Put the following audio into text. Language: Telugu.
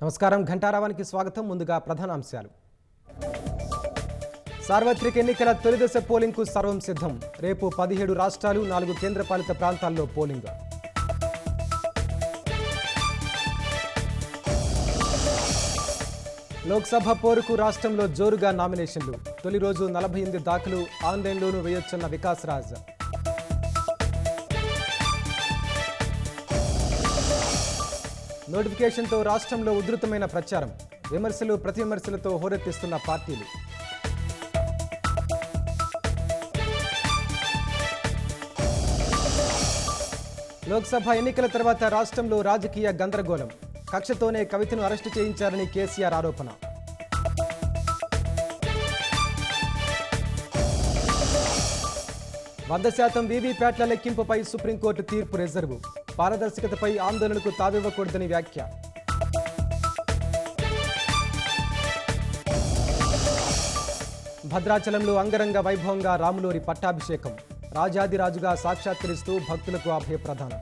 నమస్కారం. ఘంటారావానికి స్వాగతం. ముందుగా ప్రధానాంశాలు. సార్వత్రిక ఎన్నికల తొలిదశ పోలింగ్కు సర్వం సిద్ధం. రేపు 17 రాష్ట్రాలు 4 కేంద్రపాలిత ప్రాంతాల్లో పోలింగ్. లోక్సభ పోరుకు రాష్ట్రంలో జోరుగా నామినేషన్లు. తొలి రోజు 48 దాఖలు ఆన్లైన్లోనూ వేయొచ్చన్న వికాస్ రాజ్. నోటిఫికేషన్తో రాష్ట్రంలో ఉధృతమైన ప్రచారం. విమర్శలు ప్రతివిమర్శలతో హోరెత్తిస్తున్న పార్టీలు. లోక్సభ ఎన్నికల తర్వాత రాష్ట్రంలో రాజకీయ గందరగోళం. కక్షతోనే కవితను అరెస్టు చేయించారని కేసీఆర్ ఆరోపణ. వంద శాతం వీవీప్యాట్ల లెక్కింపుపై సుప్రీంకోర్టు తీర్పు రిజర్వు. పారదర్శకతపై ఆందోళనకు తావివ్వకూడదని వ్యాఖ్య. భద్రాచలంలో అంగరంగ వైభవంగా రాములోరి పట్టాభిషేకం. రాజాదిరాజుగా సాక్షాత్కరిస్తూ భక్తులకు అభయ ప్రదానం.